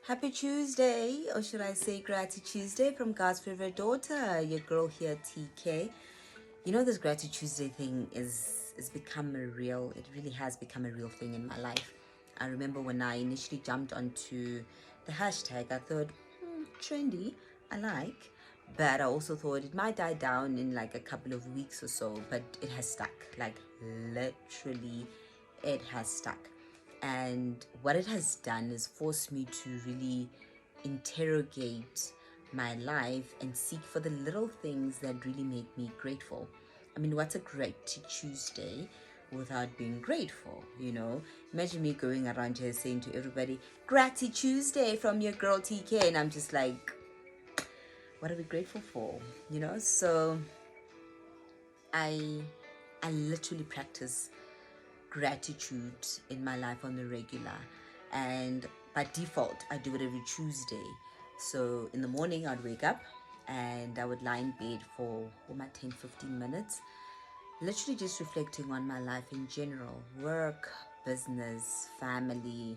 Happy Tuesday, or should I say Gratitude Tuesday from God's favorite daughter, your girl here, TK. You know, this Gratitude Tuesday thing is become a real, it really has become a real thing in my life. I remember when I initially jumped onto the hashtag, I thought, trendy, I like. But I also thought it might die down in like a couple of weeks or so, but it has stuck. Like, literally, it has stuck. And what it has done is forced me to really interrogate my life and seek for the little things that really make me grateful. I mean, what's a great Tuesday without being grateful, you know? Imagine me going around here saying to everybody, Gratitude Tuesday from your girl TK, and I'm just like, what are we grateful for? You know? So I I literally practice gratitude in my life on the regular, and by default I do it every Tuesday. So in the morning I'd wake up and I would lie in bed for my 10-15 minutes, literally just reflecting on my life in general, work, business, family,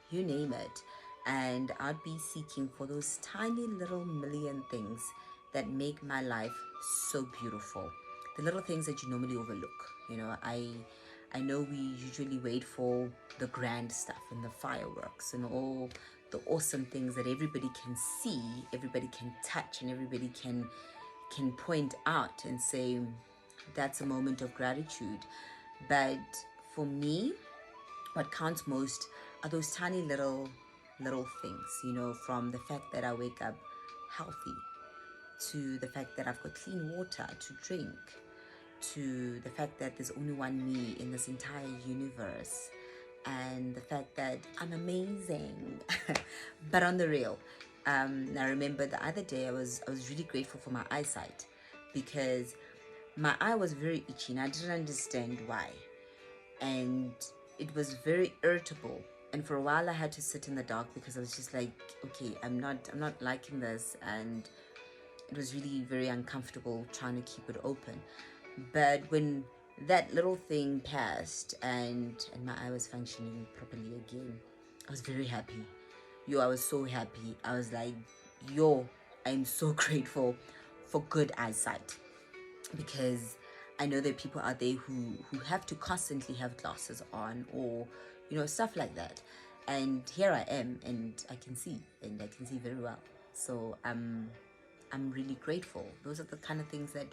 you name it. And I'd be seeking for those tiny little million things that make my life so beautiful. The little things that you normally overlook. You know, I know we usually wait for the grand stuff and the fireworks and all the awesome things that everybody can see, everybody can touch, and everybody can point out and say that's a moment of gratitude. But for me, what counts most are those tiny little things, you know, from the fact that I wake up healthy, to the fact that I've got clean water to drink, to the fact that there's only one me in this entire universe, and the fact that I'm amazing. But on the real, I remember the other day I was really grateful for my eyesight, because my eye was very itchy and I didn't understand why, and it was very irritable. And for a while I had to sit in the dark because I was just like, okay, I'm not liking this, and it was really very uncomfortable trying to keep it open. But when that little thing passed and my eye was functioning properly again, I was very happy. I was so happy. I was like, I'm so grateful for good eyesight, because I know there are people out there who have to constantly have glasses on, or stuff like that. And here I am, and I can see, and I can see very well. So I'm really grateful. Those are the kind of things that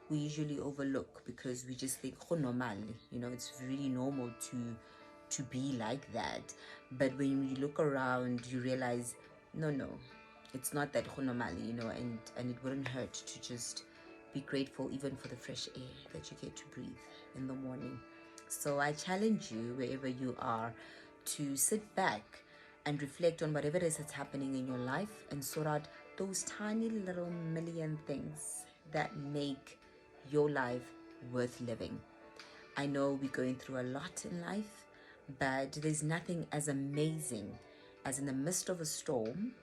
we usually overlook because we just think, oh, normal, it's really normal to be like that. But when you look around, you realize, no, it's not that normal, and it wouldn't hurt to just be grateful even for the fresh air that you get to breathe in the morning. So I challenge you, wherever you are, to sit back and reflect on whatever it is that's happening in your life and sort out those tiny little million things that make your life worth living. I know we're going through a lot in life, but there's nothing as amazing as in the midst of a storm,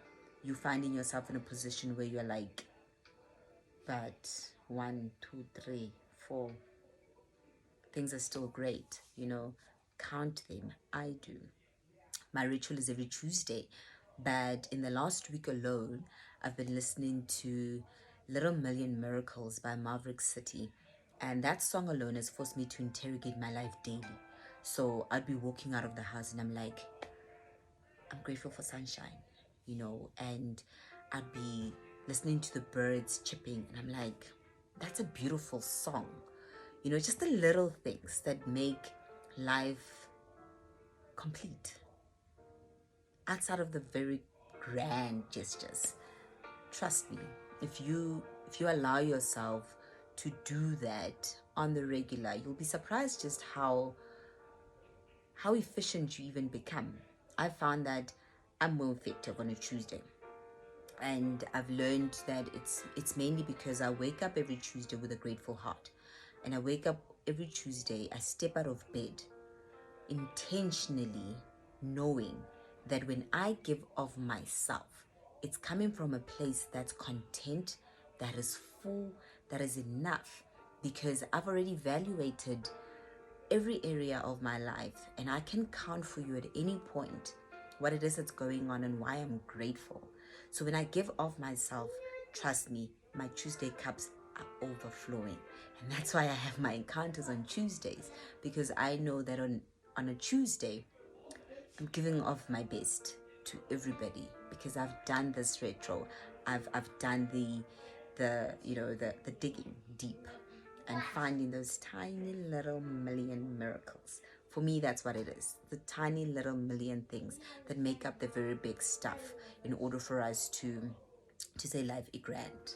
you finding yourself in a position where you're like, but 1, 2, 3, 4, things are still great, count them. I do. My ritual is every Tuesday, but in the last week alone, I've been listening to Little Million Miracles by Maverick City, and that song alone has forced me to interrogate my life daily. So I'd be walking out of the house and I'm like, I'm grateful for sunshine, and I'd be listening to the birds chirping and I'm like, that's a beautiful song. Just the little things that make life complete outside of the very grand gestures. Trust me, if you allow yourself to do that on the regular, you'll be surprised just how efficient you even become. I found that I'm more effective on a Tuesday, and I've learned that it's mainly because I wake up every Tuesday with a grateful heart. And I wake up every Tuesday, I step out of bed intentionally knowing that when I give of myself, it's coming from a place that's content, that is full, that is enough, because I've already evaluated every area of my life, and I can count for you at any point what it is that's going on and why I'm grateful. So when I give of myself, trust me, my Tuesday cups are overflowing. And that's why I have my encounters on Tuesdays, because I know that on a Tuesday, I'm giving of my best to everybody, because I've done this retro. I've done the digging deep and finding those tiny little million miracles. For me, that's what it is. The tiny little million things that make up the very big stuff in order for us to say life is grand,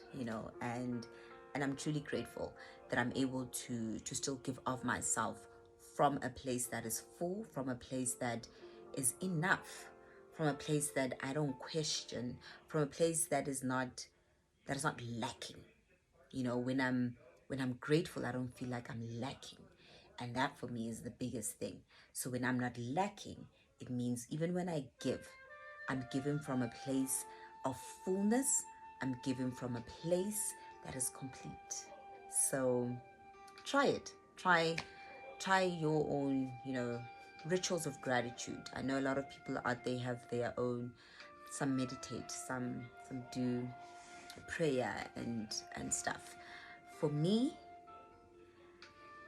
and I'm truly grateful that I'm able to still give of myself from a place that is full, from a place that is enough, from a place that I don't question, from a place that is not lacking. When I'm grateful, I don't feel like I'm lacking, and that for me is the biggest thing. So when I'm not lacking, it means even when I give, I'm giving from a place of fullness. I'm giving from a place that is complete. So try it. Try your own, rituals of gratitude. I know a lot of people out there have their own. Some meditate, some do prayer and stuff. For me,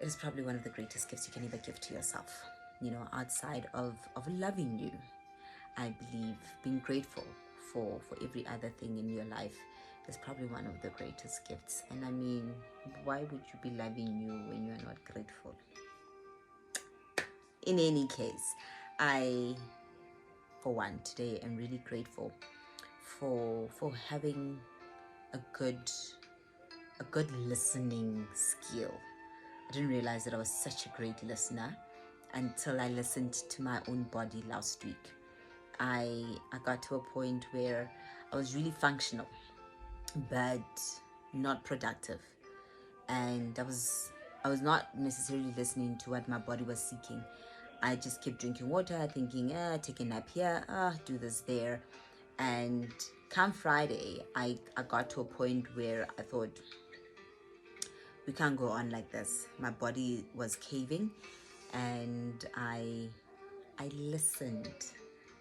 it is probably one of the greatest gifts you can ever give to yourself. Outside of loving you, I believe being grateful for every other thing in your life is probably one of the greatest gifts. And I mean, why would you be loving you when you're not grateful? In any case, I, for one, today am really grateful for having a good listening skill. I didn't realize that I was such a great listener until I listened to my own body last week. I got to a point where I was really functional, but not productive. And I was not necessarily listening to what my body was seeking. I just kept drinking water, thinking, take a nap here, do this there. And come Friday, I got to a point where I thought, we can't go on like this. My body was caving, and I listened.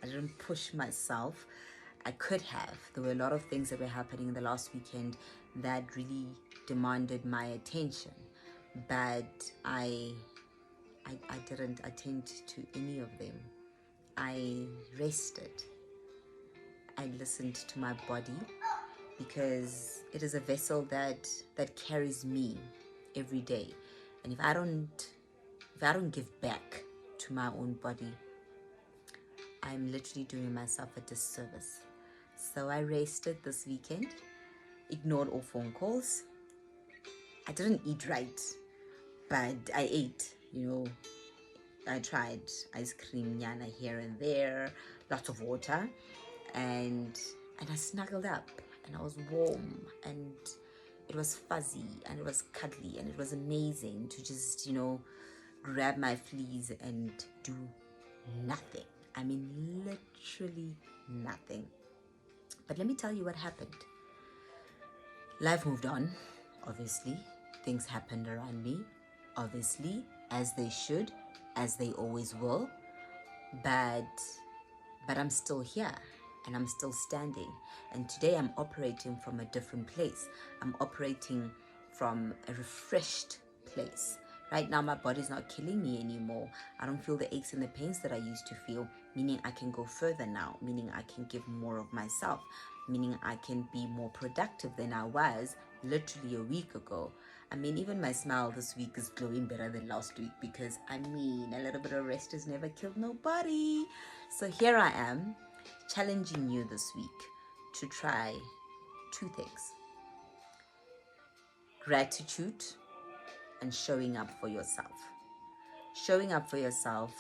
I didn't push myself. I could have. There were a lot of things that were happening in the last weekend that really demanded my attention, but I didn't attend to any of them. I rested. I listened to my body, because it is a vessel that carries me every day. And if I don't give back to my own body, I'm literally doing myself a disservice. So I rested this weekend, ignored all phone calls. I didn't eat right, but I ate. I tried ice cream yana here and there, lots of water, and I snuggled up, and I was warm, and it was fuzzy, and it was cuddly, and it was amazing to just grab my fleas and do nothing. I mean, literally nothing. But let me tell you what happened. Life moved on, obviously. Things happened around me, obviously, as they should, as they always will. But I'm still here, and I'm still standing. And today I'm operating from a different place. I'm operating from a refreshed place. Right now, my body's not killing me anymore. I don't feel the aches and the pains that I used to feel, meaning I can go further now, meaning I can give more of myself, meaning I can be more productive than I was literally a week ago. I mean, even my smile this week is glowing better than last week, because a little bit of rest has never killed nobody. So here I am, challenging you this week to try two things: gratitude and showing up for yourself. Showing up for yourself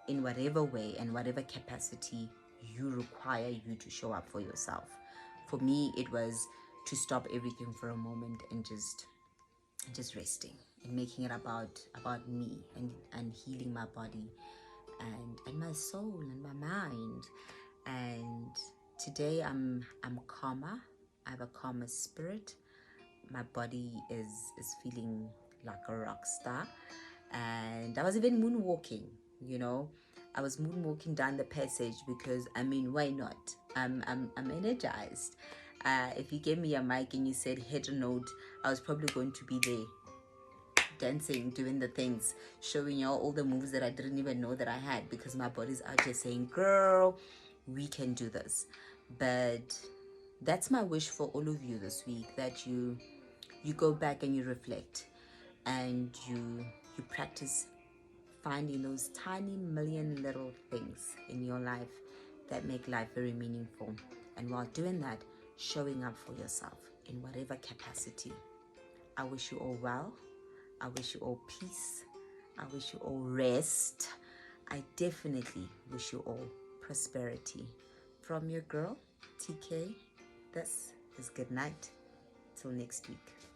in whatever way and whatever capacity you require you to show up for yourself. For me, it was to stop everything for a moment and just resting and making it about me and healing my body and my soul and my mind. And today I'm calmer. I have a calmer spirit. My body is feeling like a rock star, and I was even moonwalking. I was moonwalking down the passage because, I mean, why not? I'm energized. If you gave me a mic and you said hit a note, I was probably going to be there dancing, doing the things, showing y'all all the moves that I didn't even know that I had, because my body's out just saying, girl, we can do this. But that's my wish for all of you this week, that you go back and you reflect, and you practice finding those tiny million little things in your life that make life very meaningful. And while doing that, showing up for yourself in whatever capacity. I wish you all well. I wish you all peace. I wish you all rest. I definitely wish you all prosperity. From your girl, TK, this is good night. Till next week.